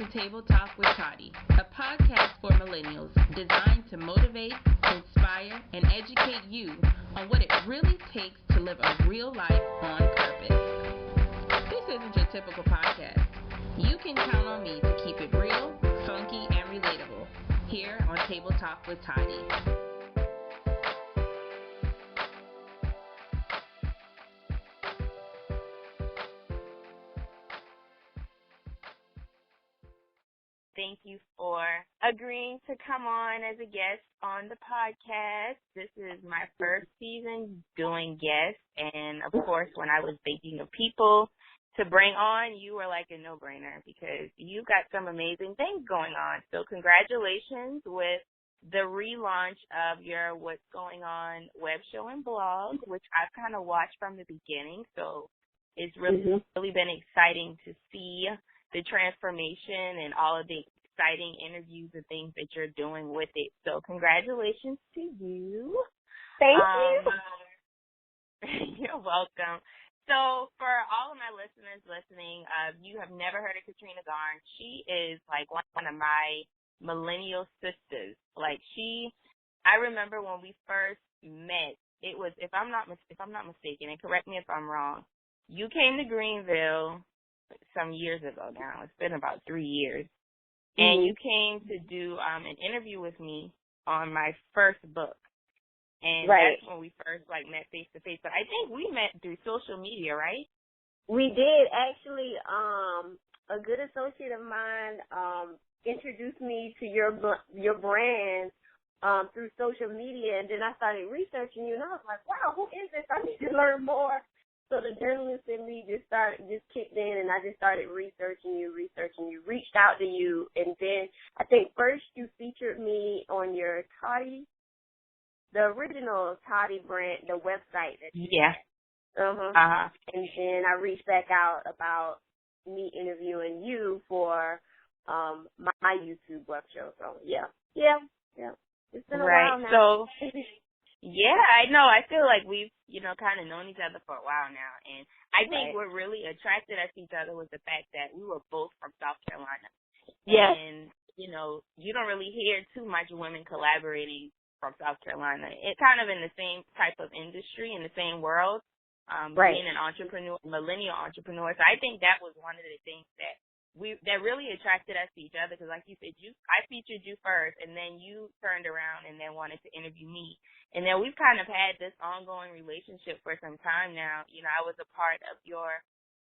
to Table Talk with Toddy, a podcast for millennials designed to motivate, inspire, and educate you on what it really takes to live a real life on purpose. This isn't your typical podcast. You can count on me to keep it real, funky, and relatable here on Table Talk with Toddy. Thank you for agreeing to come on as a guest on the podcast. This is my first season doing guests, and of course, when I was thinking of people to bring on, you were like a no-brainer because you got some amazing things going on. So congratulations with the relaunch of your What's Going On web show and blog, which I've kind of watched from the beginning. So it's really been exciting to see the transformation and all of the exciting interviews and things that you're doing with it. So congratulations to you. Thank you. You're welcome. So for all of my listeners listening, you have never heard of Katrina Garnes. She is like one of my millennial sisters. I remember when we first met, it was, if I'm not mistaken, and correct me if I'm wrong, you came to Greenville some years ago now. It's been about 3 years. And you came to do an interview with me on my first book. And that's when we first met face to face. But I think we met through social media, right? We did. Actually, a good associate of mine introduced me to your brand through social media, and then I started researching you, and I was like, wow, who is this? I need to learn more. So the journalist in me just kicked in, and I just started researching you, reached out to you, and then I think first you featured me on your Toddy, the original Toddy brand, the website. Yeah. And then I reached back out about me interviewing you for my YouTube web show. So yeah. It's been a while now. So. Yeah, I know. I feel like we've, kind of known each other for a while now. And I think what really attracted us to each other was the fact that we were both from South Carolina. Yes. And, you don't really hear too much women collaborating from South Carolina. It's kind of in the same type of industry, in the same world, being an entrepreneur, millennial entrepreneur. So I think that was one of the things that really attracted us to each other because, like you said, I featured you first, and then you turned around and then wanted to interview me. And then we've kind of had this ongoing relationship for some time now. I was a part of your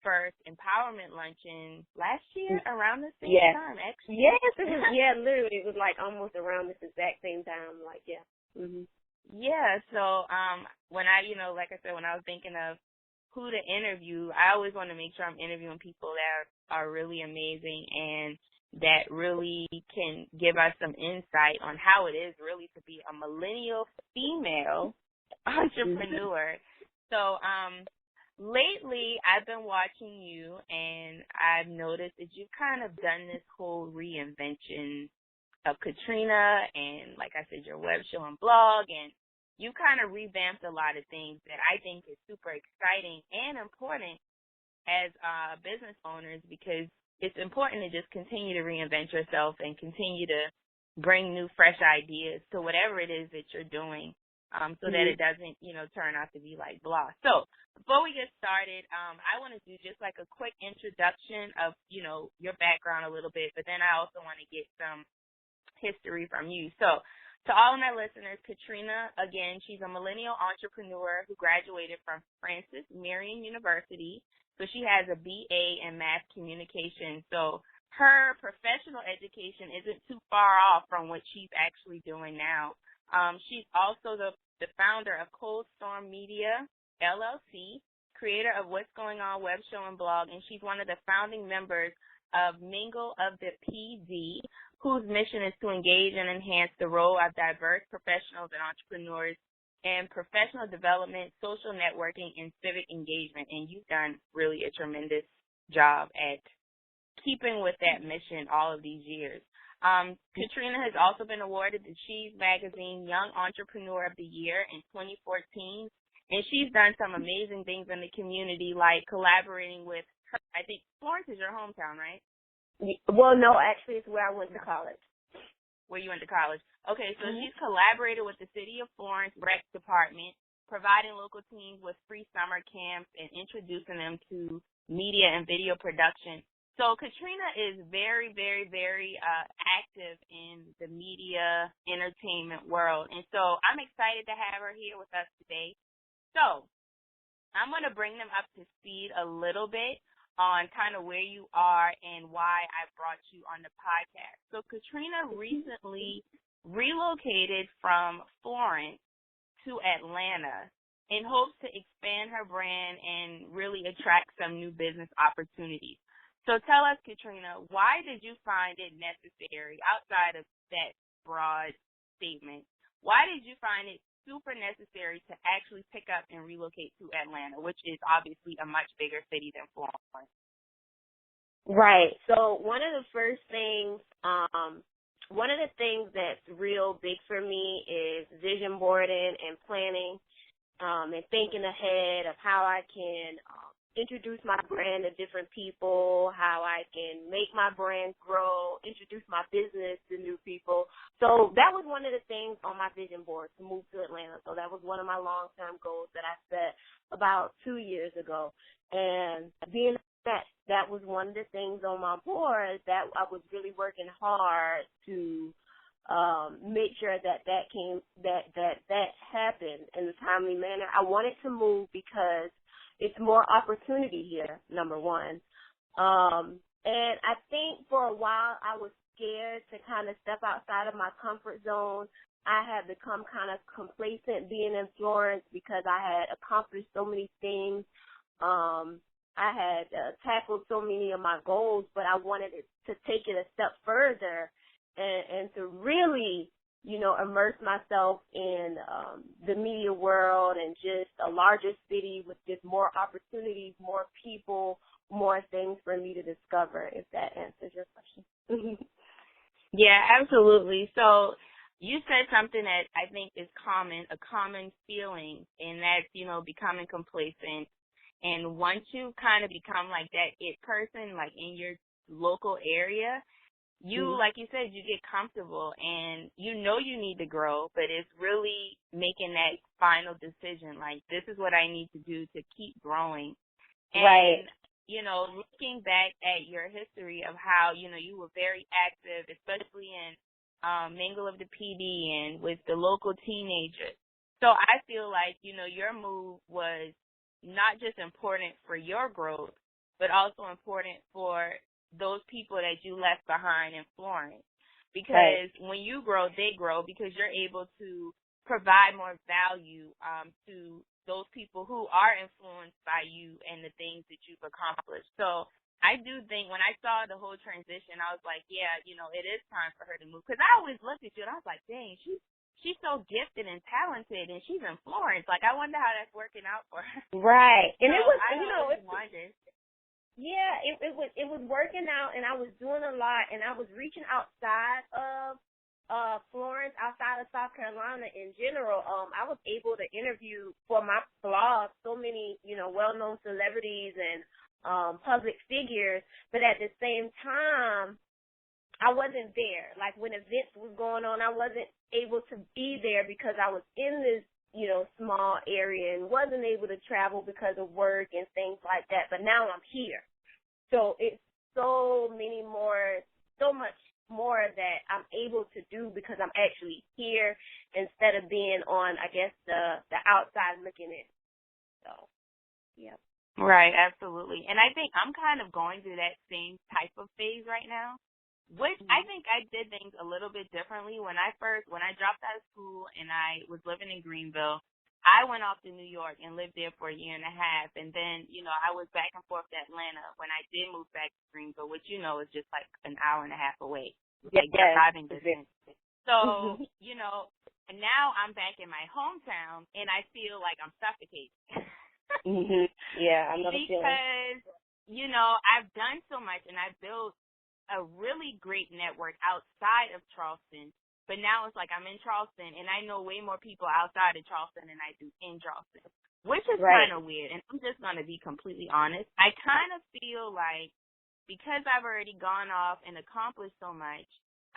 first empowerment luncheon last year around the same time, actually. Yes, literally. It was like almost around this exact same time. Yeah, so when I, like I said, when I was thinking of who to interview, I always want to make sure I'm interviewing people that are really amazing and that really can give us some insight on how it is really to be a millennial female entrepreneur. So lately I've been watching you, and I've noticed that you've kind of done this whole reinvention of Katrina and, like I said, your web show and blog, and you kind of revamped a lot of things that I think is super exciting and important as business owners, because it's important to just continue to reinvent yourself and continue to bring new, fresh ideas to whatever it is that you're doing, so that it doesn't, turn out to be like blah. So before we get started, I want to do just like a quick introduction of, your background a little bit, but then I also want to get some history from you. So to all of my listeners, Katrina, again, she's a millennial entrepreneur who graduated from Francis Marion University. So she has a BA in mass communication. So her professional education isn't too far off from what she's actually doing now. She's also the founder of Cold Storm Media, LLC, creator of What's Going On web show and blog, and she's one of the founding members of Mingle of the PD, whose mission is to engage and enhance the role of diverse professionals and entrepreneurs in professional development, social networking, and civic engagement. And you've done really a tremendous job at keeping with that mission all of these years. Katrina has also been awarded the Cheese Magazine Young Entrepreneur of the Year in 2014, and she's done some amazing things in the community, like collaborating with her. I think Florence is your hometown, right? Well, no, actually, it's where I went to college. Where you went to college. Okay, so Mm-hmm. she's collaborated with the City of Florence Rec Department, providing local teams with free summer camps and introducing them to media and video production. So Katrina is very, very, very active in the media entertainment world. And so I'm excited to have her here with us today. So I'm going to bring them up to speed a little bit on kind of where you are and why I brought you on the podcast. So Katrina recently relocated from Florence to Atlanta in hopes to expand her brand and really attract some new business opportunities. So tell us, Katrina, why did you find it necessary, outside of that broad statement, why did you find it super necessary to actually pick up and relocate to Atlanta, which is obviously a much bigger city than Florence? Right. So one of the things that's real big for me is vision boarding and planning, and thinking ahead of how I can introduce my brand to different people, how I can make my brand grow, introduce my business to new people. So that was one of the things on my vision board, to move to Atlanta. So that was one of my long-term goals that I set about 2 years ago. And being that was one of the things on my board that I was really working hard to make sure that happened in a timely manner. I wanted to move because it's more opportunity here, number one. And I think for a while I was scared to kind of step outside of my comfort zone. I had become kind of complacent being in Florence because I had accomplished so many things. I had tackled so many of my goals, but I wanted to take it a step further and to really, immerse myself in the media world and just a larger city with just more opportunities, more people, more things for me to discover, if that answers your question. Yeah, absolutely. So you said something that I think is a common feeling, and that's, becoming complacent. And once you kind of become like that it person, like in your local area, you, like you said, you get comfortable and you need to grow, but it's really making that final decision, like, this is what I need to do to keep growing. And, right. Looking back at your history of how, you were very active, especially in Mingle of the PD and with the local teenagers. So I feel like, your move was not just important for your growth, but also important for those people that you left behind in Florence. Because when you grow, they grow, because you're able to provide more value to those people who are influenced by you and the things that you've accomplished. So I do think when I saw the whole transition, I was like, yeah, it is time for her to move. Because I always looked at you and I was like, dang, she's so gifted and talented, and she's in Florence. Like, I wonder how that's working out for her. Right. And so it was, it wondered. Yeah, it was working out, and I was doing a lot, and I was reaching outside of Florence, outside of South Carolina in general. I was able to interview for my blog so many, well-known celebrities and public figures, but at the same time, I wasn't there. Like, when events was going on, I wasn't able to be there because I was in this, small area and wasn't able to travel because of work and things like that. But now I'm here. So it's so much more that I'm able to do because I'm actually here instead of being on, I guess, the outside looking in. So, yeah. Right, absolutely. And I think I'm kind of going through that same type of phase right now, which I think I did things a little bit differently. When I dropped out of school and I was living in Greenville, I went off to New York and lived there for a year and a half. And then, I was back and forth to Atlanta when I did move back to Greenville, which, is just like an hour and a half away. Like driving distance. So, and now I'm back in my hometown and I feel like I'm suffocating. Yeah, I know the feeling. Because, I've done so much and I've built a really great network outside of Charleston, but now it's like I'm in Charleston and I know way more people outside of Charleston than I do in Charleston, which is kind of weird. And I'm just going to be completely honest. I kind of feel like because I've already gone off and accomplished so much,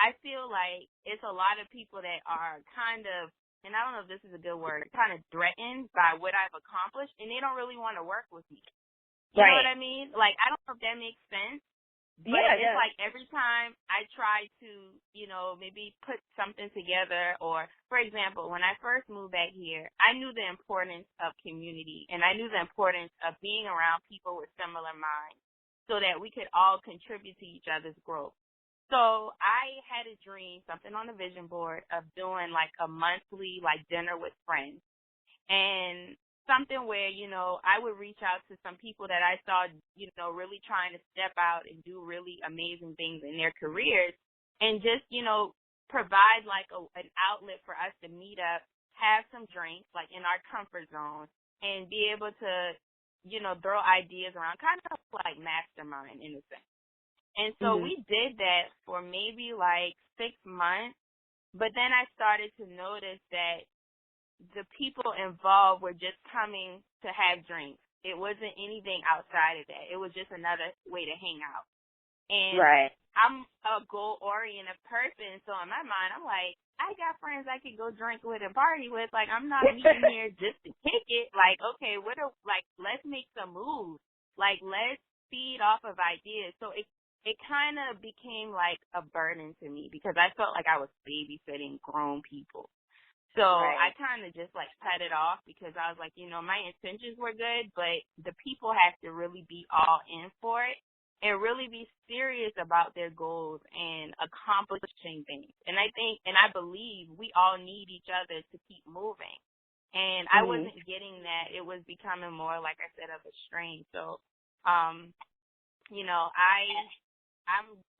I feel like it's a lot of people that are kind of, and I don't know if this is a good word, kind of threatened by what I've accomplished, and they don't really want to work with me. You know what I mean? Like, I don't know if that makes sense. But it's like every time I try to, maybe put something together, or, for example, when I first moved back here, I knew the importance of community, and I knew the importance of being around people with similar minds so that we could all contribute to each other's growth. So I had a dream, something on the vision board, of doing like a monthly like dinner with friends. And something where, I would reach out to some people that I saw, really trying to step out and do really amazing things in their careers, and just, provide like an outlet for us to meet up, have some drinks like in our comfort zone, and be able to, throw ideas around, kind of like mastermind in a sense. And so we did that for maybe like 6 months, but then I started to notice that the people involved were just coming to have drinks. It wasn't anything outside of that. It was just another way to hang out. And I'm a goal-oriented person, so in my mind, I'm like, I got friends I could go drink with and party with. Like, I'm not meeting here just to kick it. Like, okay, let's make some moves. Like, let's feed off of ideas. So it kind of became like a burden to me because I felt like I was babysitting grown people. So I kind of just like cut it off because I was like, my intentions were good, but the people have to really be all in for it and really be serious about their goals and accomplishing things. And I think, and I believe we all need each other to keep moving. And I wasn't getting that. It was becoming more, like I said, of a strain. So, I'm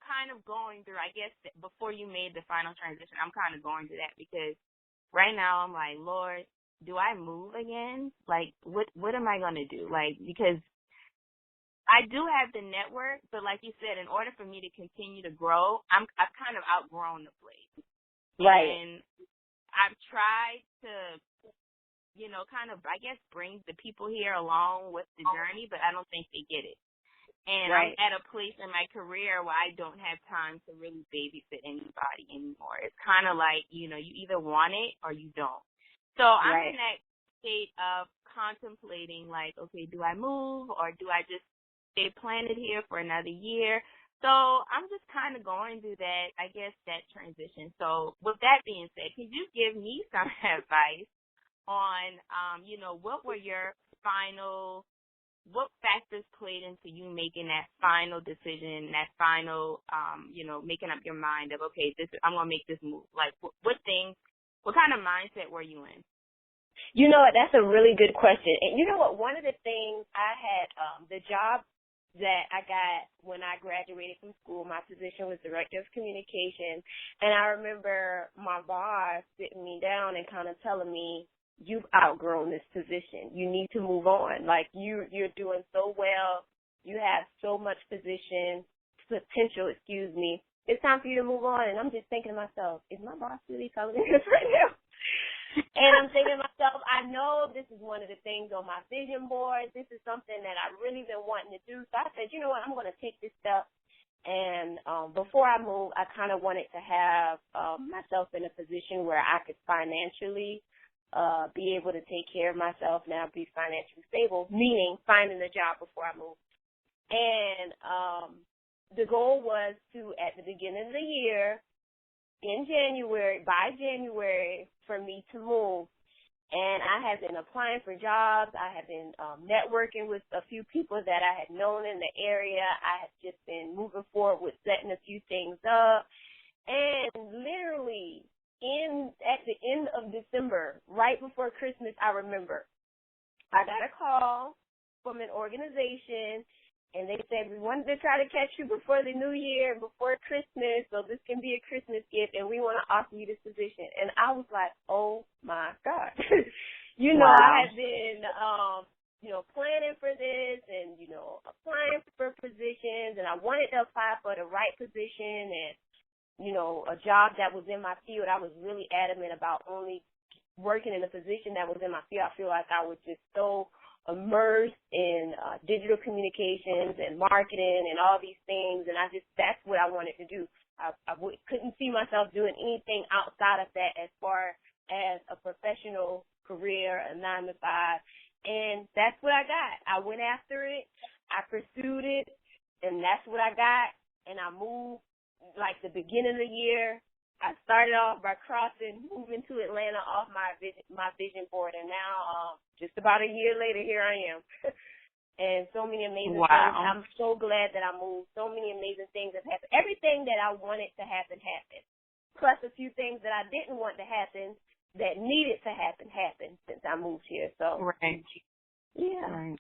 kind of going through, I guess, before you made the final transition, I'm kind of going through that because right now I'm like, Lord, do I move again? Like, what am I going to do? Like, because I do have the network, but like you said, in order for me to continue to grow, I've kind of outgrown the place. And I've tried to, kind of, I guess, bring the people here along with the journey, but I don't think they get it. And I'm at a place in my career where I don't have time to really babysit anybody anymore. It's kind of like, you either want it or you don't. So I'm in that state of contemplating, like, okay, do I move or do I just stay planted here for another year? So I'm just kind of going through that, I guess, that transition. So with that being said, could you give me some advice on, what were your what factors played into you making that final decision, that final, making up your mind of, okay, I'm going to make this move? Like, what kind of mindset were you in? You know what? That's a really good question. And you know what? One of the things I had, the job that I got when I graduated from school, my position was Director of Communication. And I remember my boss sitting me down and kind of telling me, you've outgrown this position. You need to move on. Like, you're doing so well. You have so much potential, It's time for you to move on. And I'm just thinking to myself, is my boss really telling me this right now? And I'm thinking to myself, I know this is one of the things on my vision board. This is something that I've really been wanting to do. So I said, you know what, I'm going to take this step. And before I move, I kind of wanted to have myself in a position where I could financially be able to take care of myself now, be financially stable, meaning finding a job before I move. And the goal was to, at the beginning of the year, by January, for me to move. And I have been applying for jobs. I have been networking with a few people that I had known in the area. I have just been moving forward with setting a few things up. And literally, at the end of December, right before Christmas, I remember I got a call from an organization, and they said, we wanted to try to catch you before the new year, before Christmas, so this can be a Christmas gift, and we want to offer you this position. And I was like, oh, my God. Wow. I had been, planning for this and, applying for positions, and I wanted to apply for the right position and, a job that was in my field. I was really adamant about only working in a position that was in my field. I feel like I was just so immersed in digital communications and marketing and all these things, and that's what I wanted to do. Couldn't see myself doing anything outside of that as far as a professional career, a 9 to 5, and that's what I got. I went after it, I pursued it, and that's what I got, and I moved like the beginning of the year. I started off by moving to Atlanta off my vision board, and now just about a year later, here I am. And so many amazing things. I'm so glad that I moved. So many amazing things have happened. Everything that I wanted to happen happened. Plus a few things that I didn't want to happen that needed to happen happened since I moved here. So right, yeah,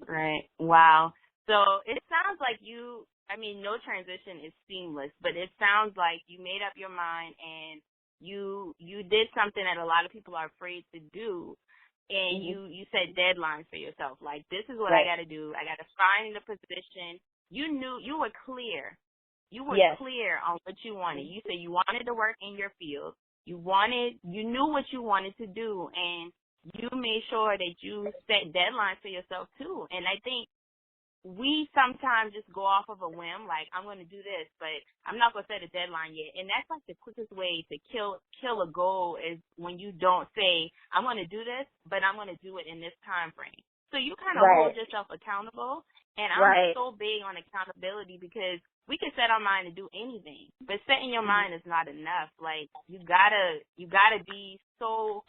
right. Wow. So it sounds like no transition is seamless, but it sounds like you made up your mind and you did something that a lot of people are afraid to do. And you set deadlines for yourself. Like, this is what I got to do. I got to find the position. You knew, you were clear. You were clear on what you wanted. You said you wanted to work in your field. You knew what you wanted to do, and you made sure that you set deadlines for yourself too. And I think we sometimes just go off of a whim, like, I'm going to do this, but I'm not going to set a deadline yet. And that's like the quickest way to kill a goal is when you don't say, I'm going to do this, but I'm going to do it in this time frame. So you kind of hold yourself accountable. And I'm so big on accountability because we can set our mind to do anything, but setting your mind is not enough. Like, you gotta be so,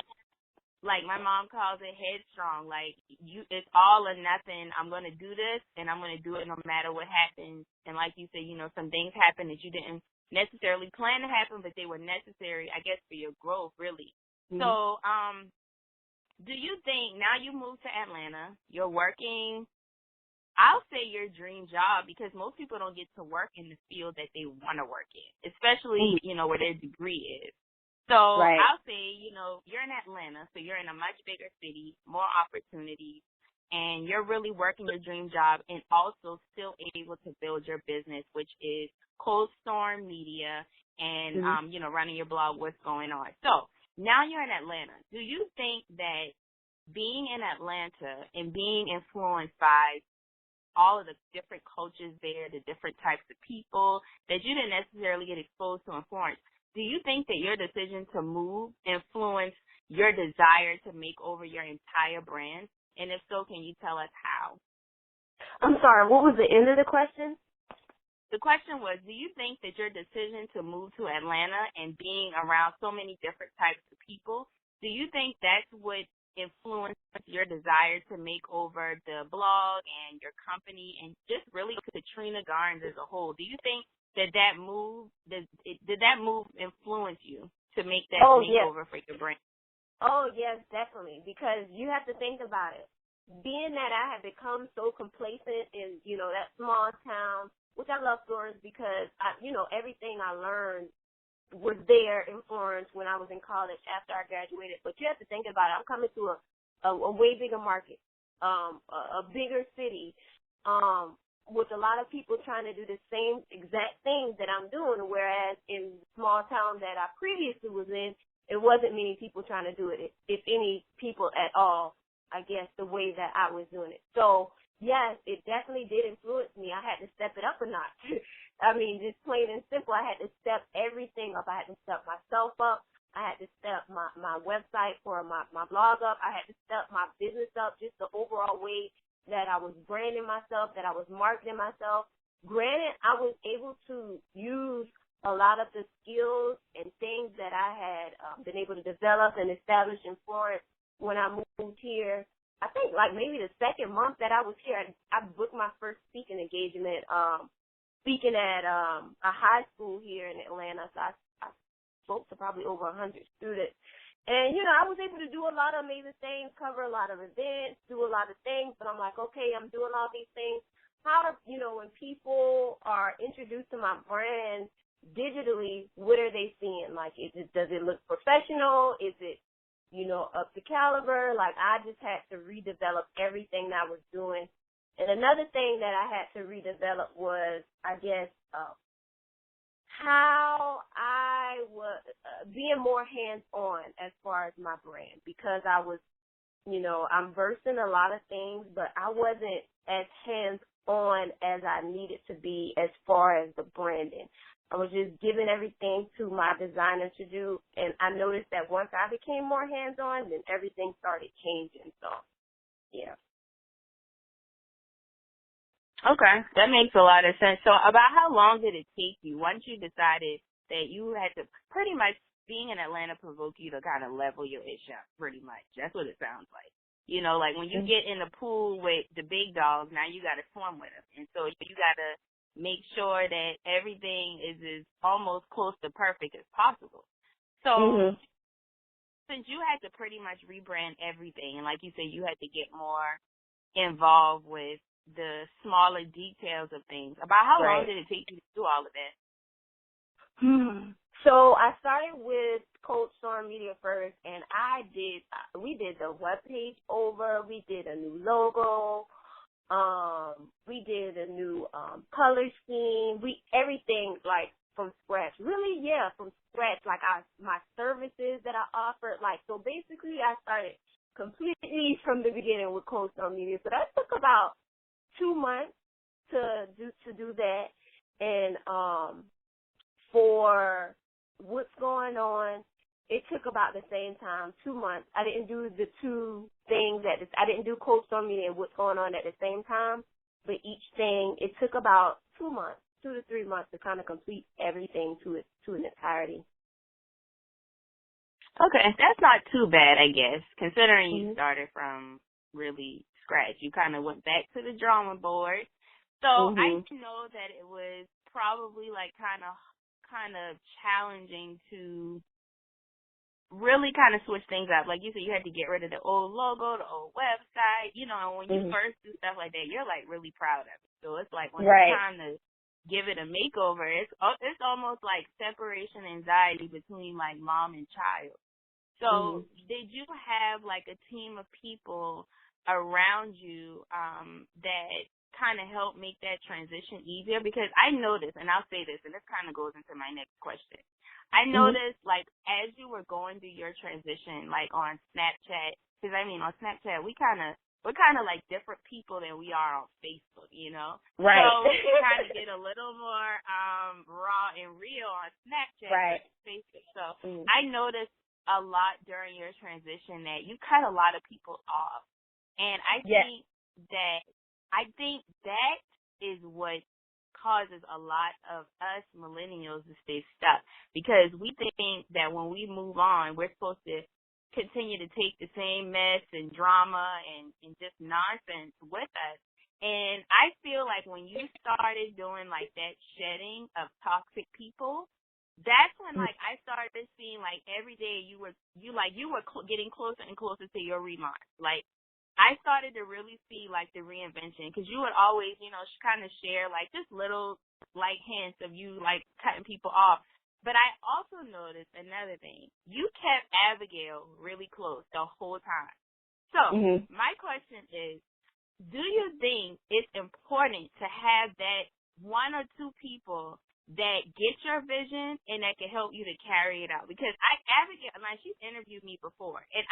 like my mom calls it, headstrong. Like, it's all or nothing. I'm going to do this, and I'm going to do it no matter what happens. And like you said, some things happen that you didn't necessarily plan to happen, but they were necessary, I guess, for your growth, really. Mm-hmm. So do you think, now you moved to Atlanta, you're working, I'll say your dream job, because most people don't get to work in the field that they want to work in, especially, where their degree is. So I'll say, you're in Atlanta, so you're in a much bigger city, more opportunities, and you're really working your dream job and also still able to build your business, which is Cold Storm Media and, running your blog, what's going on. So now you're in Atlanta. Do you think that being in Atlanta and being influenced by all of the different cultures there, the different types of people that you didn't necessarily get exposed to in Florence, do you think that your decision to move influenced your desire to make over your entire brand? And if so, can you tell us how? I'm sorry, what was the end of the question? The question was, do you think that your decision to move to Atlanta and being around so many different types of people, do you think that's what influenced your desire to make over the blog and your company and just really Katrina Garnes as a whole? Do you think that move, did that move influence you to make that makeover for your brand? Oh, yes, definitely, because you have to think about it. Being that I had become so complacent in, that small town, which I love Florence because, everything I learned was there in Florence when I was in college after I graduated. But you have to think about it. I'm coming to a way bigger market, a bigger city, with a lot of people trying to do the same exact things that I'm doing, whereas in the small town that I previously was in, it wasn't many people trying to do it, if any people at all, I guess, the way that I was doing it. So, yes, it definitely did influence me. I had to step it up a notch. I mean, just plain and simple, I had to step everything up. I had to step myself up. I had to step my website for my blog up. I had to step my business up, just the overall way that I was branding myself, that I was marketing myself. Granted, I was able to use a lot of the skills and things that I had been able to develop and establish in Florence when I moved here. I think like maybe the second month that I was here, I booked my first speaking engagement, speaking at a high school here in Atlanta. So I spoke to probably over 100 students. And, I was able to do a lot of amazing things, cover a lot of events, do a lot of things. But I'm like, okay, I'm doing all these things. How, when people are introduced to my brand digitally, what are they seeing? Like, does it look professional? Is it, up to caliber? Like, I just had to redevelop everything that I was doing. And another thing that I had to redevelop was, I guess, how I was being more hands-on as far as my brand, because I was I'm versed in a lot of things, but I wasn't as hands-on as I needed to be as far as the branding. I was just giving everything to my designer to do, and I noticed that once I became more hands-on, then everything started changing. So, yeah. Okay, that makes a lot of sense. So about how long did it take you once you decided that you had to pretty much, being in Atlanta provoked you to kind of level your ish up, pretty much? That's what it sounds like. Like when you get in the pool with the big dogs, now you got to swim with them. And so you got to make sure that everything is as almost close to perfect as possible. So since you had to pretty much rebrand everything, and like you said, you had to get more involved with the smaller details of things, about how long did it take you to do all of that? So I started with Cold Storm Media first, and we did the webpage over, we did a new logo, we did a new color scheme, everything like from scratch. Really, yeah, from scratch, like my services that I offered. Like, so basically I started completely from the beginning with Cold Storm Media. So that took about 2 months to do that. And for what's going on, it took about the same time, 2 months. I didn't do the two things I didn't do Cold Storm Media and what's going on at the same time, but each thing, it took about 2 months, 2 to 3 months to kind of complete everything to an entirety. Okay, that's not too bad, I guess, considering you started from really scratch. You kind of went back to the drawing board. So I know that it was probably like kind of challenging to really kind of switch things up. Like you said, you had to get rid of the old logo, the old website, and when you first do stuff like that, you're like really proud of it. So it's like when it's time to give it a makeover, it's almost like separation anxiety between like mom and child. So did you have like a team of people around you that kind of helped make that transition easier? Because I noticed, and I'll say this, and this kind of goes into my next question. I noticed, like, as you were going through your transition, like on Snapchat, because I mean, on Snapchat, we're kind of like different people than we are on Facebook, Right. So we kind of get a little more raw and real on Snapchat versus Facebook. So I noticed a lot during your transition that you cut a lot of people off. And I think that is what causes a lot of us millennials to stay stuck, because we think that when we move on, we're supposed to continue to take the same mess and drama and just nonsense with us. And I feel like when you started doing like that shedding of toxic people, that's when like I started seeing like every day you were getting closer and closer to your relaunch. Like I started to really see like the reinvention, because you would always, kind of share like just little like hints of you like cutting people off. But I also noticed another thing. You kept Abigail really close the whole time. So my question is, do you think it's important to have that one or two people that get your vision and that can help you to carry it out? Because Abigail, like, she's interviewed me before, and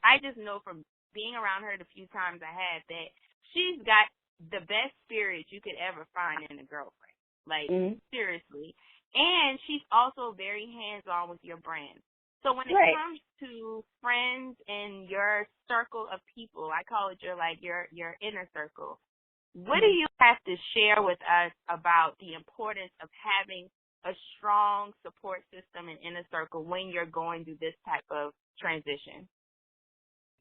I just know from being around her the few times I had that she's got the best spirit you could ever find in a girlfriend. Like, seriously. And she's also very hands-on with your brand. So when it comes to friends and your circle of people, I call it your inner circle, what do you have to share with us about the importance of having a strong support system and inner circle when you're going through this type of transition?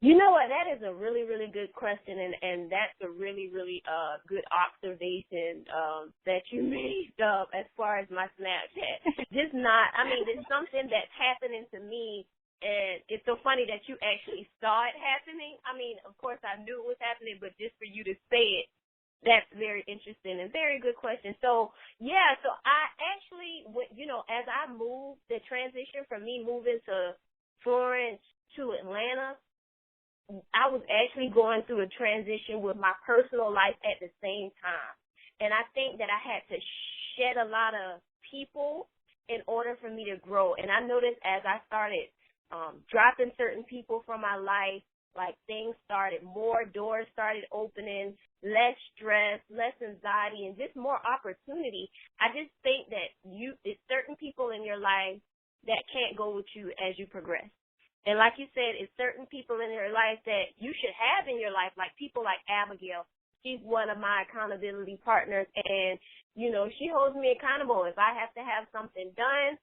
You know what? That is a really, really good question, and that's a really, really good observation that you made as far as my Snapchat. It's something that's happening to me, and it's so funny that you actually saw it happening. I mean, of course, I knew it was happening, but just for you to say it, that's very interesting and very good question. So, yeah, so I actually, as I moved, the transition from me moving to Florence to Atlanta, I was actually going through a transition with my personal life at the same time. And I think that I had to shed a lot of people in order for me to grow. And I noticed as I started dropping certain people from my life Like more doors started opening, less stress, less anxiety, and just more opportunity. I just think that it's certain people in your life that can't go with you as you progress. And like you said, it's certain people in your life that you should have in your life, like people like Abigail. She's one of my accountability partners, and, she holds me accountable. If I have to have something done,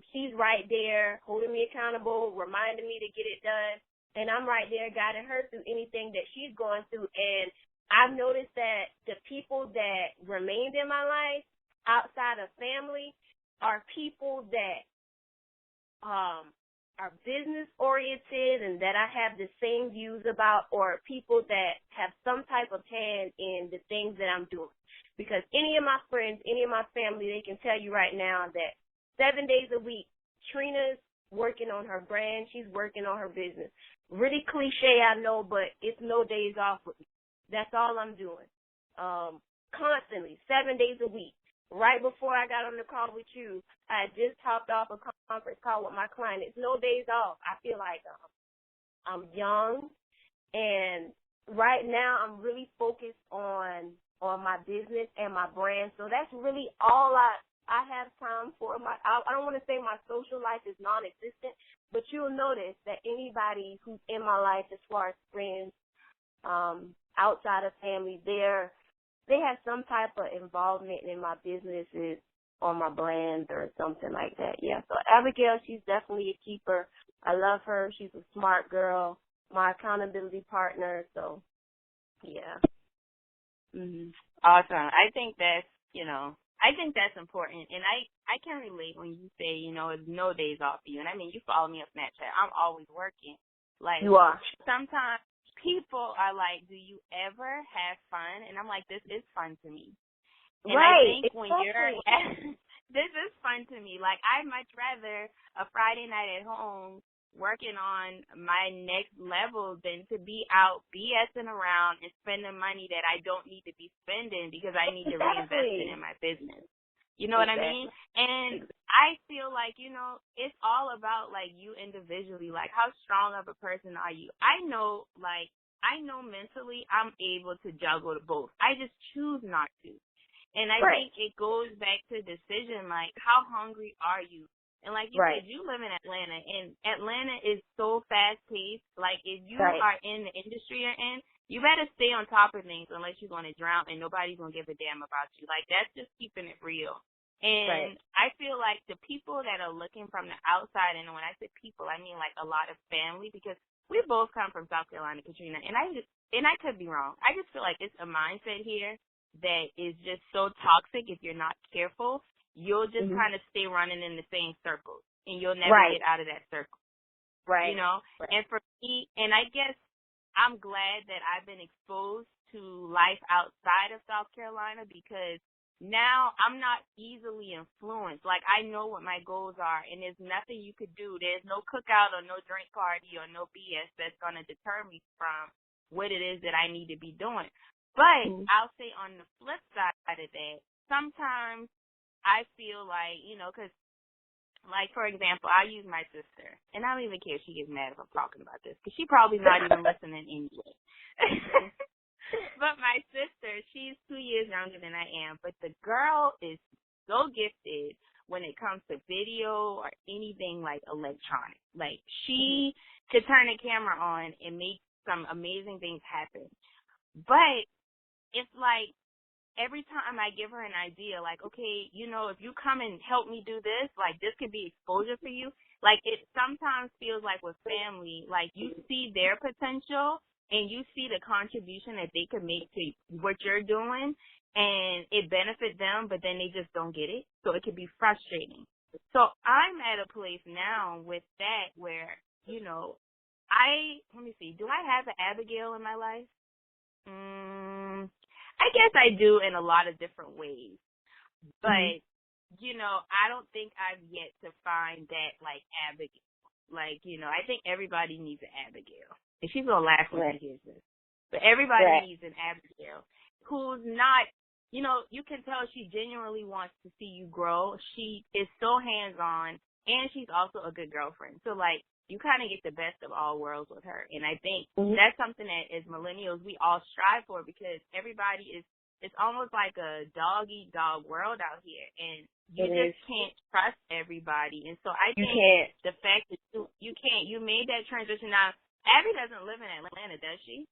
she's right there holding me accountable, reminding me to get it done, and I'm right there guiding her through anything that she's going through. And I've noticed that the people that remained in my life outside of family are people that are business oriented and that I have the same views about, or people that have some type of hand in the things that I'm doing. Because any of my friends, any of my family, they can tell you right now that 7 days a week, Trina's working on her brand, she's working on her business. Really cliche, I know, but it's no days off with me. That's all I'm doing. Constantly, 7 days a week. Right before I got on the call with you, I just hopped off a conference call with my client. It's no days off. I feel like I'm young, and right now I'm really focused on my business and my brand. So that's really all I have time for. I don't want to say my social life is non-existent, but you'll notice that anybody who's in my life, as far as friends, outside of family, they have some type of involvement in my businesses or my brands or something like that. Yeah, so Abigail, she's definitely a keeper. I love her. She's a smart girl, my accountability partner. So, yeah. Mm-hmm. Awesome. I think that's important. And I can relate when you say, it's no days off for you. And I mean, you follow me on Snapchat. I'm always working. Like, you are. Sometimes people are like, do you ever have fun? And I'm like, this is fun to me. And right. I think exactly. when this is fun to me. Like, I'd much rather a Friday night at home working on my next level than to be out BSing around and spending money that I don't need to be spending because I need to reinvest it in my business. You know what I mean? And I feel like, it's all about, like, you individually. Like, how strong of a person are you? I know mentally I'm able to juggle both. I just choose not to. And I think it goes back to decision, like, how hungry are you? And like you said, you live in Atlanta, and Atlanta is so fast-paced. Like, if you are in the industry you're in, you better stay on top of things unless you're going to drown and nobody's going to give a damn about you. Like, that's just keeping it real. And I feel like the people that are looking from the outside, and when I say people, I mean like a lot of family, because we both come from South Carolina, Katrina, and I could be wrong. I just feel like it's a mindset here that is just so toxic. If you're not careful, you'll just kind of stay running in the same circles, and you'll never get out of that circle. Right. And for me, and I guess I'm glad that I've been exposed to life outside of South Carolina, because now I'm not easily influenced. Like, I know what my goals are, and there's nothing you could do. There's no cookout or no drink party or no BS that's going to deter me from what it is that I need to be doing. But I'll say on the flip side of that, sometimes I feel like, because, like, for example, I use my sister, and I don't even care if she gets mad if I'm talking about this, because she probably not even listening anyway. But my sister, she's 2 years younger than I am, but the girl is so gifted when it comes to video or anything like electronic. Like, she could turn a camera on and make some amazing things happen. But it's like, every time I give her an idea, like, okay, if you come and help me do this, like, this could be exposure for you. Like, it sometimes feels like with family, like, you see their potential and you see the contribution that they could make to what you're doing, and it benefits them, but then they just don't get it. So it could be frustrating. So I'm at a place now with that where, let me see, do I have an Abigail in my life? I guess I do in a lot of different ways. But, I don't think I've yet to find that, like, Abigail. Like, I think everybody needs an Abigail. And she's going to laugh when she hears this. But everybody needs an Abigail who's not, you can tell she genuinely wants to see you grow. She is so hands-on, and she's also a good girlfriend. So, like, you kind of get the best of all worlds with her. And I think that's something that as millennials we all strive for, because everybody is, it's almost like a dog-eat-dog world out here, and you just can't trust everybody. And so I think the fact that you made that transition. Now, Abby doesn't live in Atlanta, does she?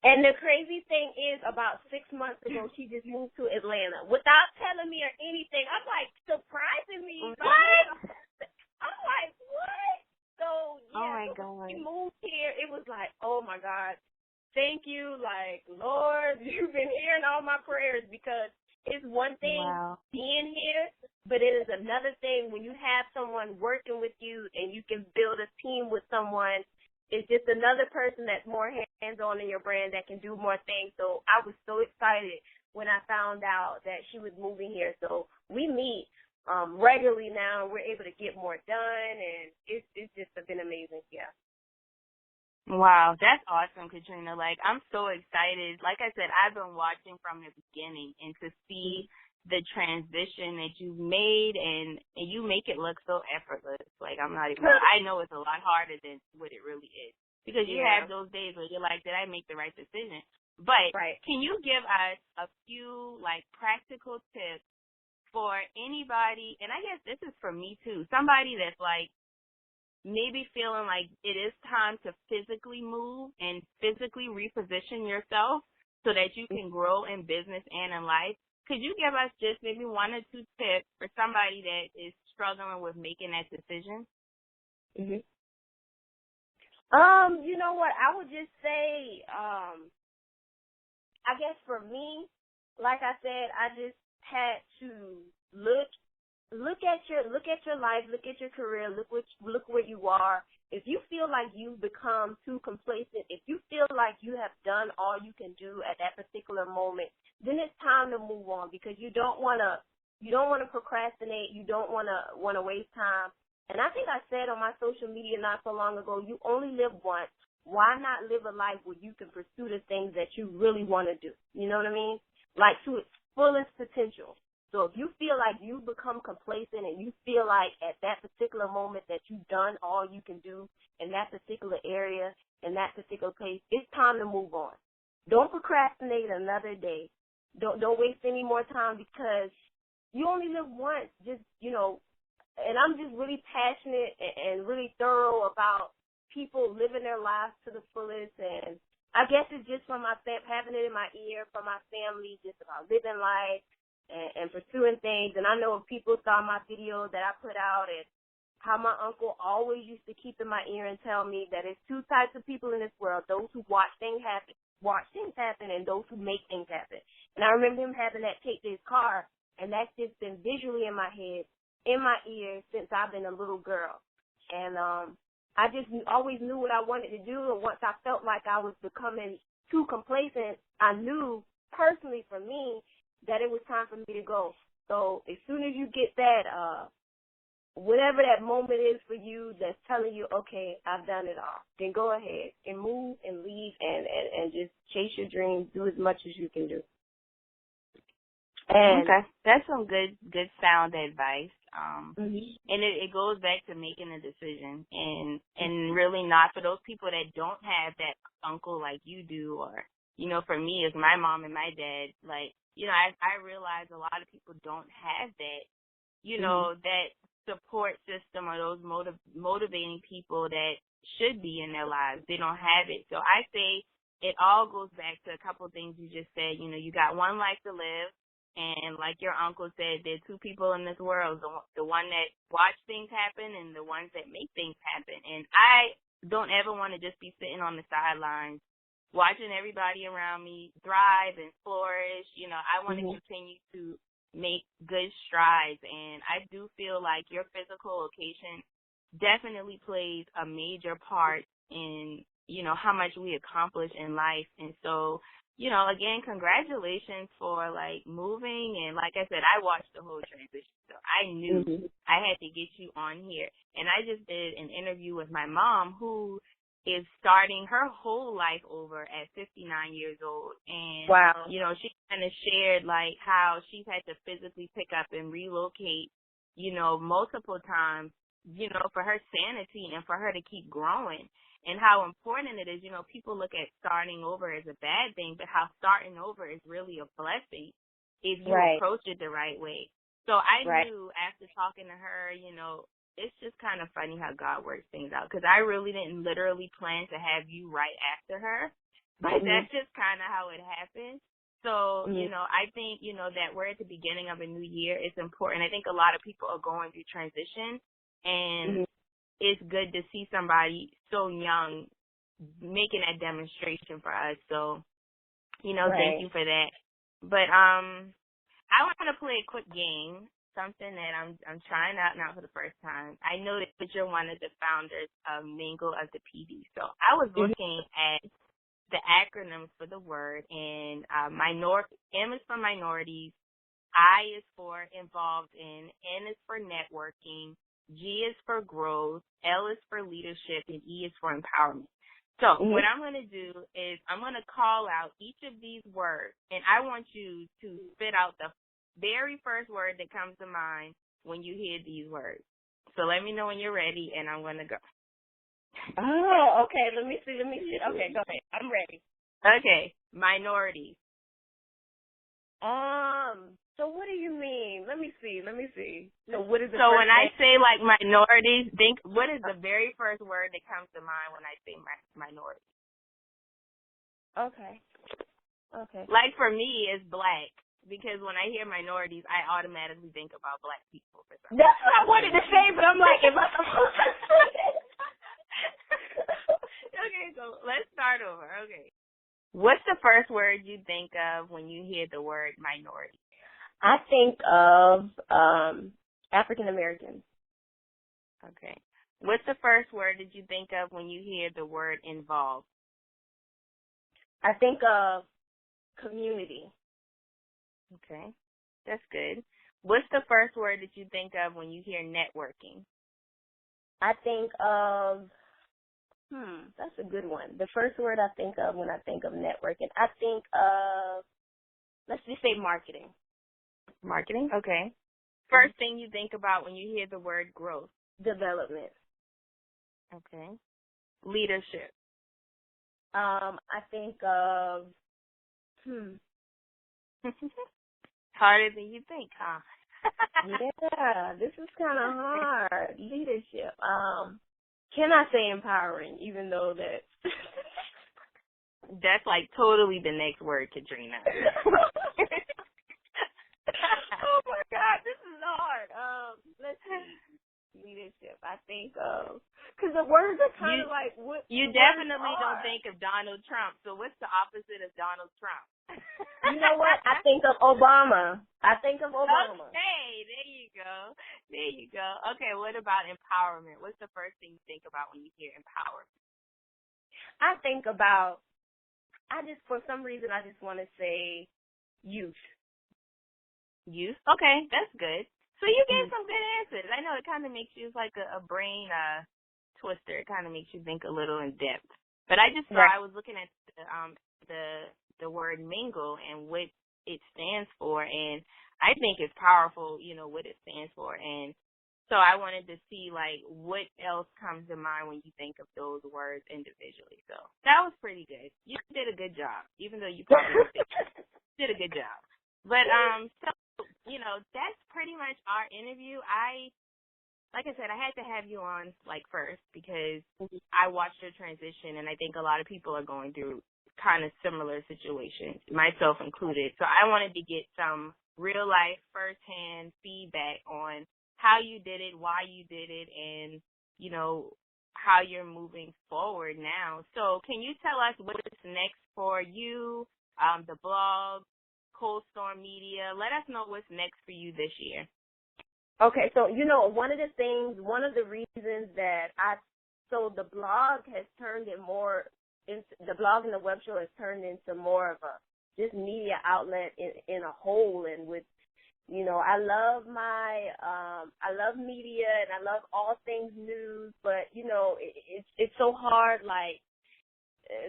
And the crazy thing is, about 6 months ago, she just moved to Atlanta without telling me or anything. I'm like, surprising me. What? I'm like, what? So, yeah, oh my God. She moved here. It was like, oh, my God. Thank you. Like, Lord, you've been hearing all my prayers, because it's one thing being here, but it is another thing when you have someone working with you and you can build a team with someone. It's just another person that's more hands-on in your brand that can do more things. So I was so excited when I found out that she was moving here. So we meet regularly now, and we're able to get more done, and it's just been amazing. Yeah. Wow, that's awesome, Katrina. Like, I'm so excited. Like I said, I've been watching from the beginning, and to see the transition that you've made, and you make it look so effortless. Like, I'm not even, I know it's a lot harder than what it really is, because you have those days where you're like, did I make the right decision? But can you give us a few, like, practical tips for anybody, and I guess this is for me too, somebody that's like maybe feeling like it is time to physically move and physically reposition yourself so that you can grow in business and in life. Could you give us just maybe 1 or 2 tips for somebody that is struggling with making that decision? You know what? I would just say, I guess for me, like I said, I just had to look at your life, look at your career, look where you are. If you feel like you've become too complacent, if you feel like you have done all you can do at that particular moment, then it's time to move on, because you don't want to procrastinate, you don't want to waste time. And I think I said on my social media not so long ago, you only live once. Why not live a life where you can pursue the things that you really want to do? You know what I mean? Like, to its fullest potential. So if you feel like you've become complacent and you feel like at that particular moment that you've done all you can do in that particular area, in that particular place, it's time to move on. Don't procrastinate another day. Don't waste any more time, because you only live once. Just, and I'm just really passionate and really thorough about people living their lives to the fullest. And I guess it's just from having it in my ear, from my family, just about living life and pursuing things. And I know if people saw my video that I put out, and how my uncle always used to keep in my ear and tell me that there's 2 types of people in this world: those who watch things happen, and those who make things happen. And I remember him having that taped to his car, and that's just been visually in my head, in my ear, since I've been a little girl. And I just always knew what I wanted to do, and once I felt like I was becoming too complacent, I knew personally for me that it was time for me to go. So as soon as you get that, whatever that moment is for you that's telling you, okay, I've done it all, then go ahead and move and leave and just chase your dreams, do as much as you can do. And okay, that's some good sound advice. And it goes back to making a decision, and really not for those people that don't have that uncle like you do, or for me, it's my mom and my dad. Like, I realize a lot of people don't have that, that support system, or those motivating people that should be in their lives. They don't have it. So I say it all goes back to a couple of things you just said. You got one life to live. And like your uncle said, there are 2 people in this world, the one that watch things happen and the ones that make things happen. And I don't ever want to just be sitting on the sidelines watching everybody around me thrive and flourish. I want to continue to make good strides. And I do feel like your physical location definitely plays a major part in, how much we accomplish in life. And so, again, congratulations for, like, moving. And like I said, I watched the whole transition, so I knew I had to get you on here. And I just did an interview with my mom, who is starting her whole life over at 59 years old. And, she kind of shared, like, how she's had to physically pick up and relocate, multiple times for her sanity and for her to keep growing. And how important it is, people look at starting over as a bad thing, but how starting over is really a blessing if you approach it the right way. So I knew after talking to her, it's just kind of funny how God works things out, because I really didn't literally plan to have you right after her, but that's just kind of how it happened. So, I think, that we're at the beginning of a new year. It's important. I think a lot of people are going through transition, and it's good to see somebody so young making that demonstration for us. So, thank you for that. But I want to play a quick game, something that I'm trying out now for the first time. I know that you're one of the founders of Mingle of the PD. So I was looking at the acronyms for the word, and M is for minorities, I is for involved in, N is for networking, G is for growth, L is for leadership, and E is for empowerment. So what I'm going to do is I'm going to call out each of these words, and I want you to spit out the very first word that comes to mind when you hear these words. So let me know when you're ready, and I'm going to go. Oh, okay. Let me see. Okay, go ahead. I'm ready. Okay. Minorities. So what do you mean? Let me see. So what is the when I say like minorities, think what is the very first word that comes to mind when I say minority? Okay. Like for me, it's black, because when I hear minorities, I automatically think about black people. For some That's what I wanted to say, but I'm like, if I Okay, so let's start over. Okay. What's the first word you think of when you hear the word minority? I think of African Americans. Okay. What's the first word that you think of when you hear the word involved? I think of community. Okay. That's good. What's the first word that you think of when you hear networking? I think of, that's a good one. The first word I think of when I think of networking, I think of, let's just say marketing. Marketing? Okay. First thing you think about when you hear the word growth? Development. Okay. Leadership. I think of, Harder than you think, huh? Yeah, this is kind of hard. Leadership. Can I say empowering, even though that... That's like totally the next word, Katrina. Oh my God, this is hard. Let's see. Leadership. I think because the words are kind of like what. You definitely don't think of Donald Trump. So what's the opposite of Donald Trump? You know what? I think of Obama. Okay, there you go. Okay, what about empowerment? What's the first thing you think about when you hear empowerment? I think about. For some reason, I just want to say youth. Youth? Okay, that's good. So you gave some good answers. I know it kind of makes you, it's like a brain twister. It kind of makes you think a little in depth. But I just saw, I was looking at the word mingle and what it stands for, and I think it's powerful, what it stands for. And so I wanted to see, like, what else comes to mind when you think of those words individually. So that was pretty good. You did a good job, even though you probably did a good job. But, so, that's pretty much our interview. Like I said, I had to have you on, first because I watched your transition, and I think a lot of people are going through kind of similar situations, myself included. So I wanted to get some real-life, first-hand feedback on how you did it, why you did it, and, how you're moving forward now. So can you tell us what's next for you, the blog, Cold Storm Media? Let us know what's next for you this year. Okay, so one of the reasons that so the blog has turned the blog and the web show has turned into more of a just media outlet in a whole, and with I love I love media and I love all things news, but it's so hard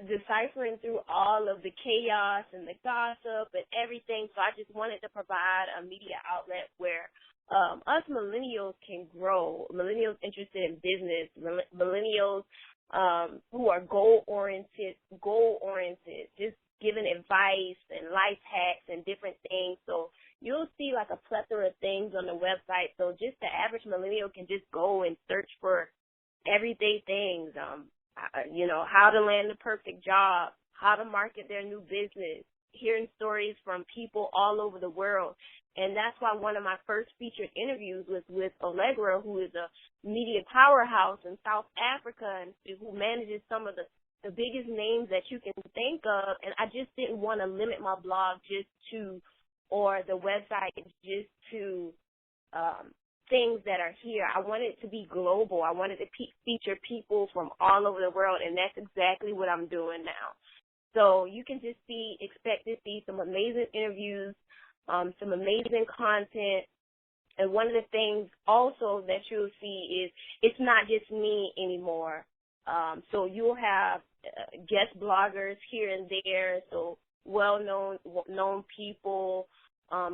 deciphering through all of the chaos and the gossip and everything. So I just wanted to provide a media outlet where us millennials can grow. Millennials interested in business, millennials who are goal oriented, just giving advice and life hacks and different things. So you'll see like a plethora of things on the website. So just the average millennial can just go and search for everyday things. How to land the perfect job, how to market their new business, hearing stories from people all over the world. And that's why one of my first featured interviews was with Allegra, who is a media powerhouse in South Africa and who manages some of the biggest names that you can think of. And I just didn't want to limit my blog or the website just to things that are here. I wanted it to be global. I wanted to feature people from all over the world, and that's exactly what I'm doing now. So you can just expect to see some amazing interviews, some amazing content. And one of the things also that you'll see is it's not just me anymore. So you'll have guest bloggers here and there, so well-known people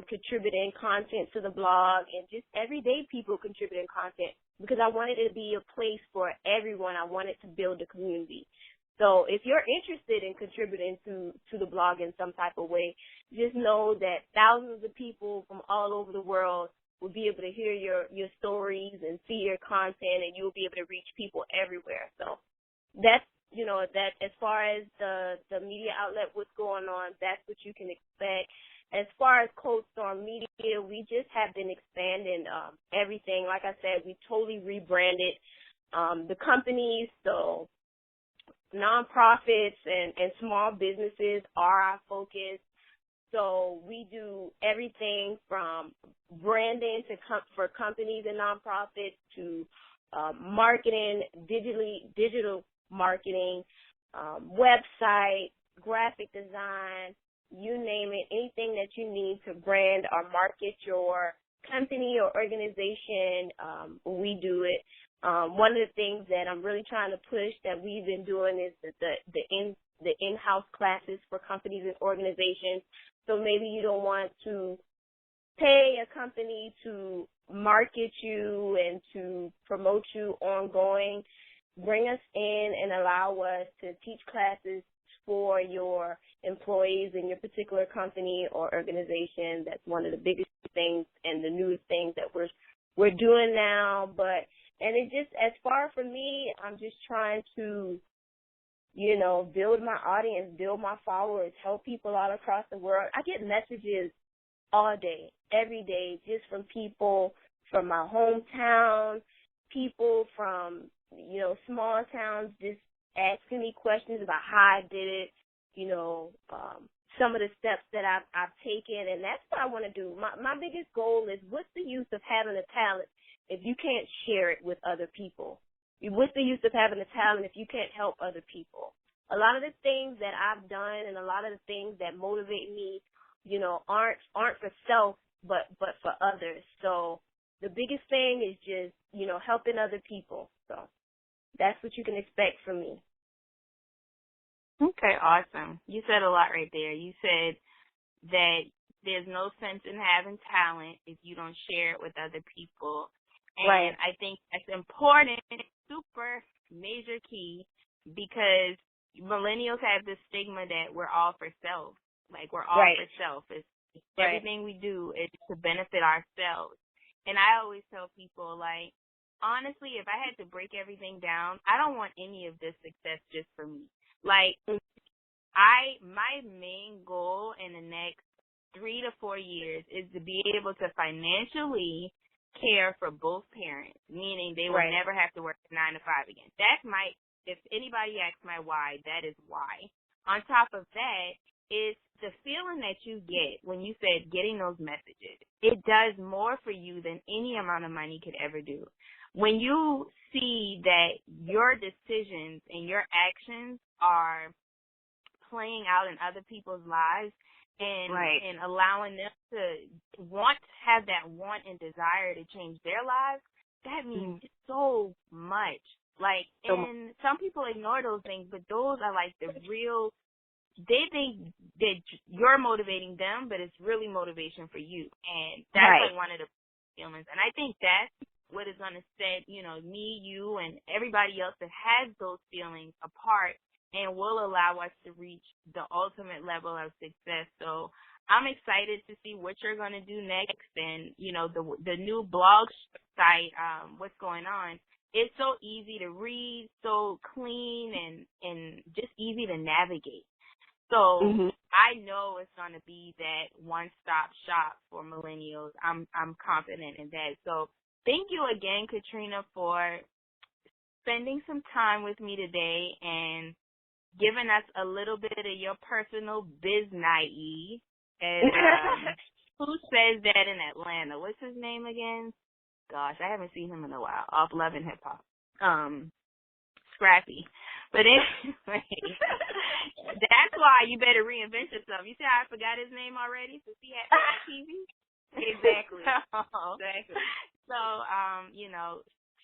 contributing content to the blog, and just everyday people contributing content, because I wanted it to be a place for everyone. I wanted to build a community. So if you're interested in contributing to the blog in some type of way, just know that thousands of people from all over the world will be able to hear your stories and see your content, and you'll be able to reach people everywhere. So that's, that as far as the media outlet, what's going on, that's what you can expect. As far as Cold Storm Media, we just have been expanding everything. Like I said, we totally rebranded the company, so nonprofits and small businesses are our focus. So we do everything from branding for companies and nonprofits to marketing, digital marketing, website, graphic design, you name it, anything that you need to brand or market your company or organization, we do it. One of the things that I'm really trying to push that we've been doing is the in-house classes for companies and organizations. So maybe you don't want to pay a company to market you and to promote you ongoing. Bring us in and allow us to teach classes for your employees in your particular company or organization. That's one of the biggest things and the newest things that we're doing now. And it just, as far from me, I'm just trying to, build my audience, build my followers, help people all across the world. I get messages all day, every day, just from people from my hometown, people from, small towns, just asking me questions about how I did it, some of the steps that I've taken, and that's what I want to do. My biggest goal is, what's the use of having a talent if you can't share it with other people? What's the use of having a talent if you can't help other people? A lot of the things that I've done and a lot of the things that motivate me, aren't for self, but for others. So the biggest thing is just, helping other people. So that's what you can expect from me. Okay, awesome. You said a lot right there. You said that there's no sense in having talent if you don't share it with other people. And right. I think that's important, super major key, because millennials have this stigma that we're all for self. Like, we're all for self. It's everything we do is to benefit ourselves. And I always tell people, like, honestly, if I had to break everything down, I don't want any of this success just for me. Like, my main goal in the next 3 to 4 years is to be able to financially care for both parents, meaning they will never have to work 9 to 5 again. That's if anybody asks my why, that is why. On top of that is the feeling that you get when you said getting those messages. It does more for you than any amount of money could ever do. When you see that your decisions and your actions are playing out in other people's lives and allowing them to have that want and desire to change their lives, that means so much. Like, and some people ignore those things, but those are like the real, they think that you're motivating them, but it's really motivation for you. And that's like one of the feelings. And I think that's what is going to set, me, you, and everybody else that has those feelings apart and will allow us to reach the ultimate level of success. So I'm excited to see what you're going to do next. And, the new blog site, what's going on. It's so easy to read, so clean, and just easy to navigate. So I know it's going to be that one-stop shop for millennials. I'm confident in that. So thank you again, Katrina, for spending some time with me today and giving us a little bit of your personal biz-night. Who says that in Atlanta? What's his name again? Gosh, I haven't seen him in a while. Off Love and Hip Hop. Scrappy. But anyway, that's why you better reinvent yourself. You see how I forgot his name already? Since he had TV? Exactly. Exactly. So,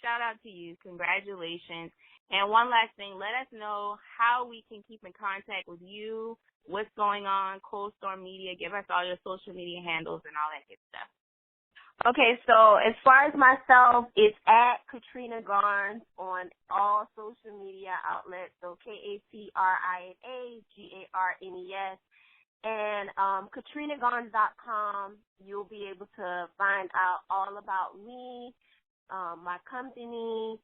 shout out to you. Congratulations. And one last thing, let us know how we can keep in contact with you, what's going on, Cold Storm Media. Give us all your social media handles and all that good stuff. Okay, so as far as myself, it's at Katrina Garnes on all social media outlets. So KatrinaGarnes. And KatrinaGarnes.com, you'll be able to find out all about me, my company.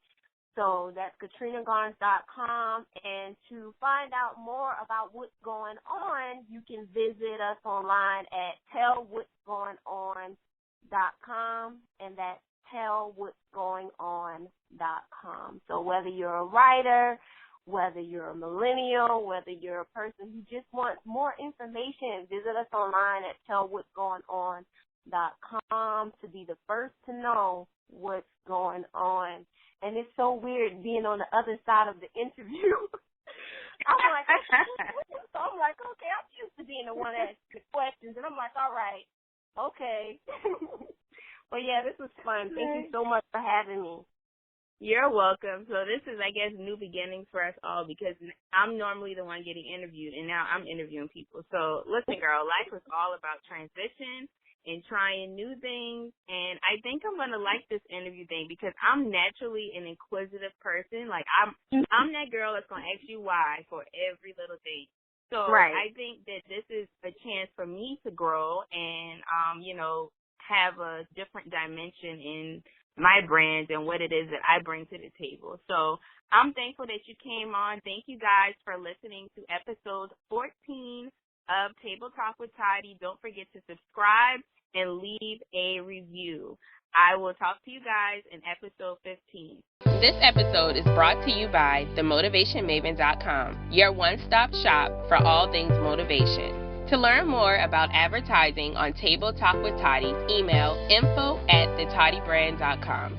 So that's KatrinaGarnes.com. And to find out more about what's going on, you can visit us online at tellwhatsgoingon.com, and that's tellwhatsgoingon.com. So whether you're a writer, whether you're a millennial, whether you're a person who just wants more information, visit us online at tellwhatsgoingon.com to be the first to know what's going on. And it's so weird being on the other side of the interview. I'm like, okay, I'm used to being the one that asks the questions, and I'm like, all right, okay. Well, yeah, this was fun. Thank you so much for having me. You're welcome. So this is, I guess, new beginnings for us all, because I'm normally the one getting interviewed, and now I'm interviewing people. So listen, girl, life is all about transition and trying new things. And I think I'm going to like this interview thing because I'm naturally an inquisitive person. Like, I'm that girl that's going to ask you why for every little thing. So I think that this is a chance for me to grow and, have a different dimension in my brand and what it is that I bring to the table. So I'm thankful that you came on. Thank you guys for listening to episode 14 of Table Talk with Toddy. Don't forget to subscribe and leave a review. I will talk to you guys in episode 15. This episode is brought to you by themotivationmaven.com, your one-stop shop for all things motivation. To learn more about advertising on Table Talk with Toddy, email info@thetoddybrand.com.